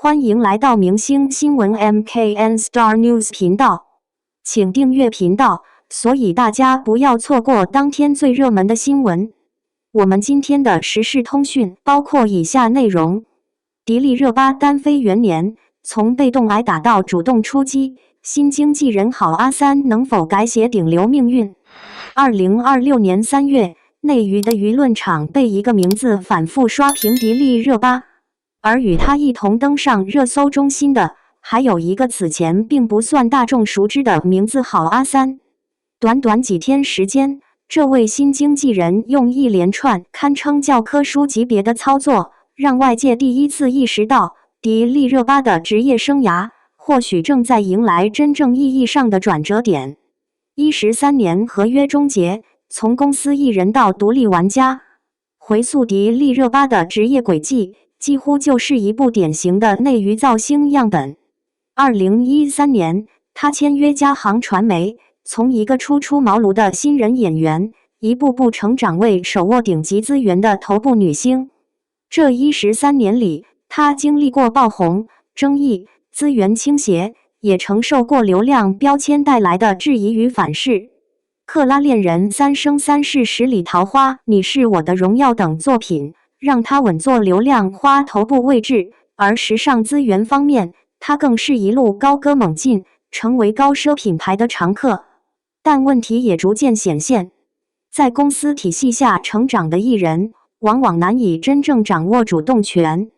欢迎来到明星新闻 MKN Star News 频道，请订阅频道，所以大家不要错过当天最热门的新闻。我们今天的时事通讯包括以下内容：迪丽热巴单飞元年，从被动挨打到主动出击，新经纪人郝阿三能否改写顶流命运？2026年3月，内娱的舆论场被一个名字反复刷屏迪丽热巴。而与他一同登上热搜中心的，还有一个此前并不算大众熟知的名字郝阿三。短短几天时间，这位新经纪人用一连串堪称教科书级别的操作，让外界第一次意识到迪丽热巴的职业生涯或许正在迎来真正意义上的转折点。13年合约终结，从公司艺人到独立玩家，回溯迪丽热巴的职业轨迹，几乎就是一部典型的内娱造星样本。2013年，她签约嘉行传媒，从一个初出茅庐的新人演员，一步步成长为手握顶级资源的头部女星。这13年里，她经历过爆红、争议、资源倾斜，也承受过流量标签带来的质疑与反噬。克拉恋人、三生三世十里桃花、你是我的荣耀等作品，让她稳坐流量花头部位置，而时尚资源方面，她更是一路高歌猛进，成为高奢品牌的常客。但问题也逐渐显现，在公司体系下成长的艺人，往往难以真正掌握主动权，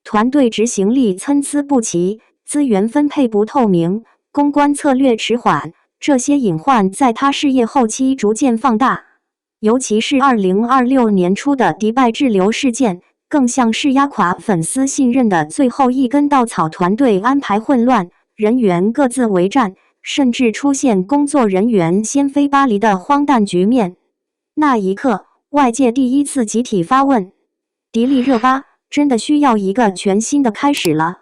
团队执行力参差不齐，资源分配不透明，公关策略迟缓，这些隐患在她事业后期逐渐放大。尤其是2026年初的迪拜滞留事件，更像是压垮粉丝信任的最后一根稻草。团队安排混乱，人员各自为战，甚至出现工作人员先飞巴黎的荒诞局面。那一刻，外界第一次集体发问：迪丽热巴真的需要一个全新的开始了？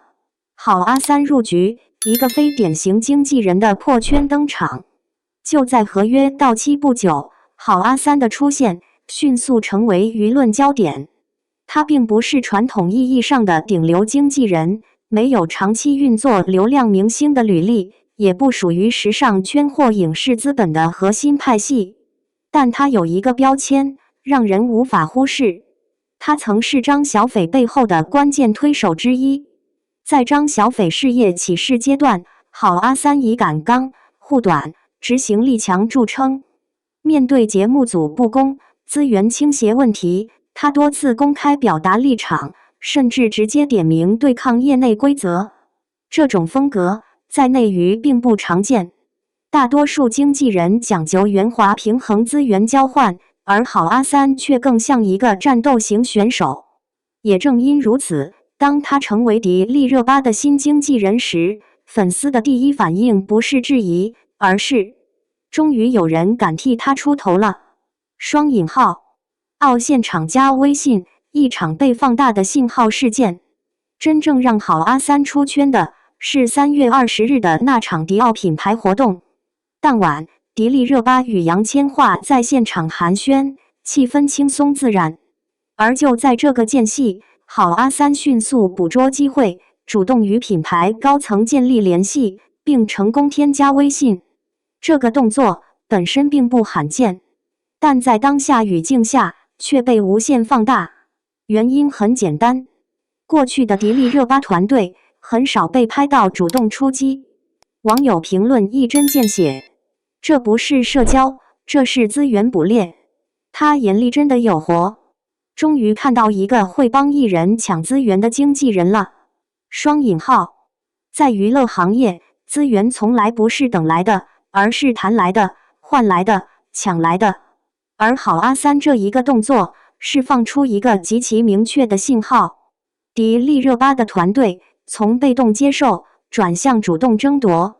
郝阿三入局，一个非典型经纪人的破圈登场。就在合约到期不久，郝阿三的出现迅速成为舆论焦点。他并不是传统意义上的顶流经纪人，没有长期运作流量明星的履历，也不属于时尚圈或影视资本的核心派系。但他有一个标签，让人无法忽视。他曾是张小斐背后的关键推手之一。在张小斐事业起势阶段，郝阿三以敢刚、护短、执行力强著称。面对节目组不公、资源倾斜问题，他多次公开表达立场，甚至直接点名对抗业内规则。这种风格在内娱并不常见，大多数经纪人讲究圆滑平衡资源交换，而郝阿三却更像一个战斗型选手。也正因如此，当他成为迪丽热巴的新经纪人时，粉丝的第一反应不是质疑，而是终于有人敢替他出头了。双引号奥现场加微信，一场被放大的信号事件。真正让郝阿三出圈的是3月20日的那场迪奥品牌活动。当晚，迪丽热巴与杨千嬅在现场寒暄，气氛轻松自然。而就在这个间隙，郝阿三迅速捕捉机会，主动与品牌高层建立联系，并成功添加微信。这个动作本身并不罕见，但在当下语境下却被无限放大。原因很简单，过去的迪丽热巴团队很少被拍到主动出击。网友评论一针见血：这不是社交，这是资源捕猎。他眼里真的有活，终于看到一个会帮艺人抢资源的经纪人了。双引号在娱乐行业，资源从来不是等来的，而是谈来的、换来的、抢来的。而郝阿三这一个动作，释放出一个极其明确的信号：迪丽热巴的团队从被动接受转向主动争夺，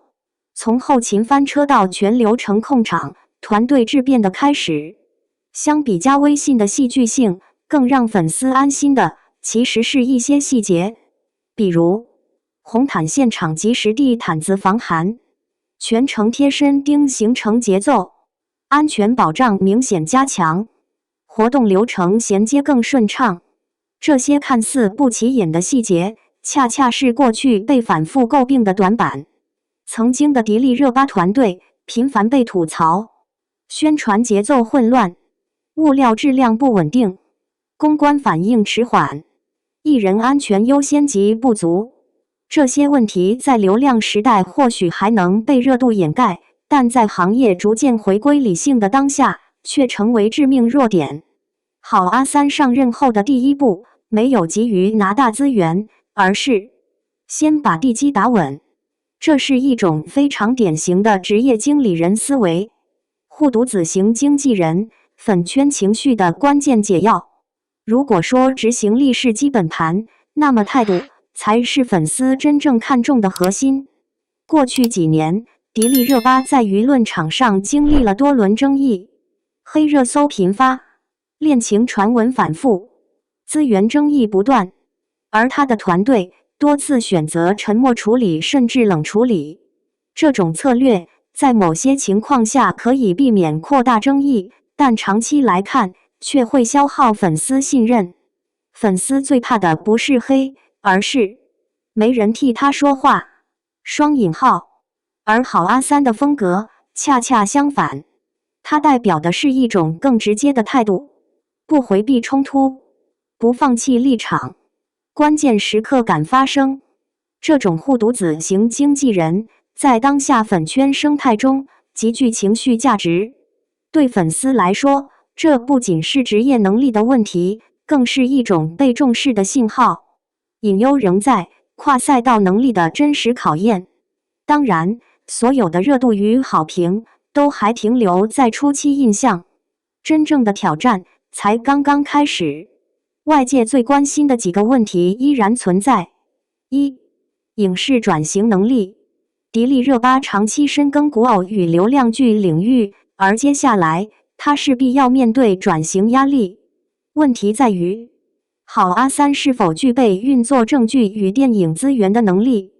从后勤翻车到全流程控场，团队质变的开始。相比加微信的戏剧性，更让粉丝安心的其实是一些细节，比如红毯现场及时递毯子防寒，全程贴身盯行程节奏，安全保障明显加强，活动流程衔接更顺畅。这些看似不起眼的细节，恰恰是过去被反复诟病的短板。曾经的迪丽热巴团队频繁被吐槽，宣传节奏混乱，物料质量不稳定，公关反应迟缓，艺人安全优先级不足。这些问题在流量时代或许还能被热度掩盖，但在行业逐渐回归理性的当下，却成为致命弱点。好阿三上任后的第一步，没有急于拿大资源，而是先把地基打稳。这是一种非常典型的职业经理人思维，护犊子型经纪人，粉圈情绪的关键解药。如果说执行力是基本盘，那么态度才是粉丝真正看重的核心。过去几年，迪丽热巴在舆论场上经历了多轮争议，黑热搜频发，恋情传闻反复，资源争议不断，而她的团队多次选择沉默处理，甚至冷处理。这种策略在某些情况下可以避免扩大争议，但长期来看却会消耗粉丝信任。粉丝最怕的不是黑，而是没人替他说话。双引号。而好阿三的风格恰恰相反，他代表的是一种更直接的态度，不回避冲突，不放弃立场，关键时刻敢发声。这种护犊子型经纪人在当下粉圈生态中极具情绪价值。对粉丝来说，这不仅是职业能力的问题，更是一种被重视的信号。隐忧仍在，跨赛道能力的真实考验。当然，所有的热度与好评都还停留在初期印象，真正的挑战才刚刚开始。外界最关心的几个问题依然存在：一、影视转型能力。迪丽热巴长期深耕古偶与流量剧领域，而接下来她势必要面对转型压力。问题在于，好阿三是否具备运作正剧与电影资源的能力？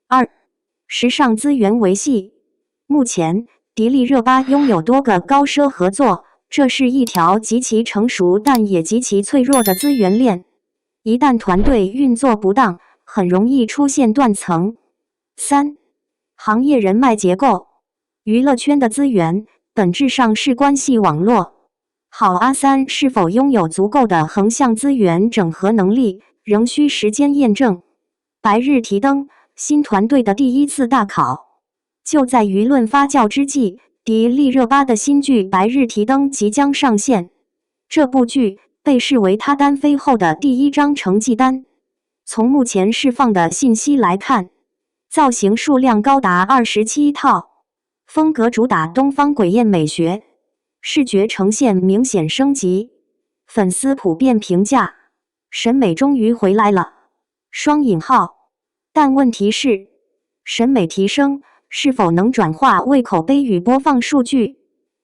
二、时尚资源维系。目前，迪丽热巴拥有多个高奢合作，这是一条极其成熟但也极其脆弱的资源链。一旦团队运作不当，很容易出现断层。三、行业人脉结构。娱乐圈的资源本质上是关系网络。好阿三是否拥有足够的横向资源整合能力，仍需时间验证。白日提灯，新团队的第一次大考。就在舆论发酵之际，迪丽热巴的新剧《白日提灯》即将上线。这部剧被视为她单飞后的第一张成绩单。从目前释放的信息来看，造型数量高达27套，风格主打东方鬼艳美学，视觉呈现明显升级。粉丝普遍评价，审美终于回来了。双引号。但问题是，审美提升是否能转化为口碑与播放数据？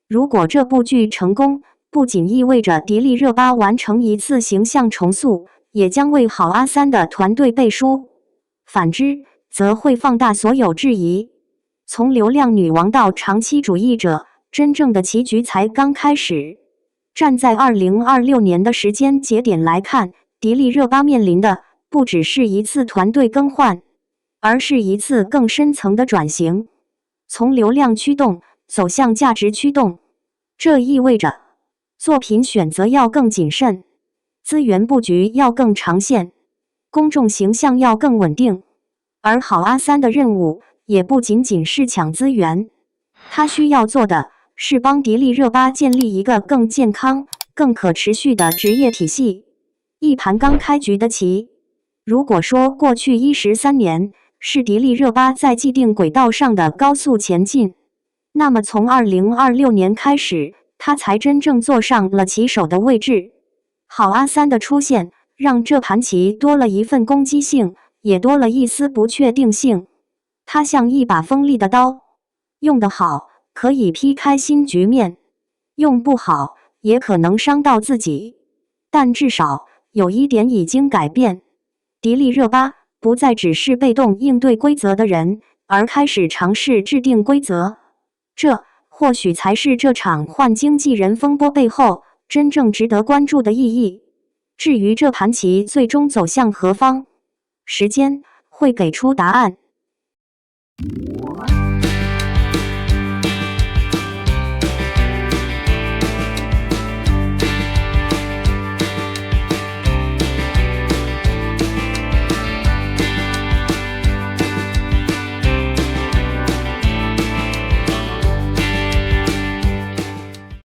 如果这部剧成功，不仅意味着迪丽热巴完成一次形象重塑，也将为好阿三的团队背书。反之，则会放大所有质疑。从流量女王到长期主义者，真正的棋局才刚开始。站在2026年的时间节点来看，迪丽热巴面临的不只是一次团队更换，而是一次更深层的转型，从流量驱动走向价值驱动。这意味着作品选择要更谨慎，资源布局要更长线，公众形象要更稳定。而好阿三的任务也不仅仅是抢资源，他需要做的是帮迪丽热巴建立一个更健康、更可持续的职业体系。一盘刚开局的棋。如果说过去13年是迪丽热巴在既定轨道上的高速前进，那么从2026年开始，她才真正坐上了棋手的位置。好阿三的出现，让这盘棋多了一份攻击性，也多了一丝不确定性。它像一把锋利的刀，用得好可以劈开新局面，用不好也可能伤到自己。但至少有一点已经改变。迪丽热巴不再只是被动应对规则的人，而开始尝试制定规则。这或许才是这场换经纪人风波背后真正值得关注的意义。至于这盘棋最终走向何方，时间会给出答案。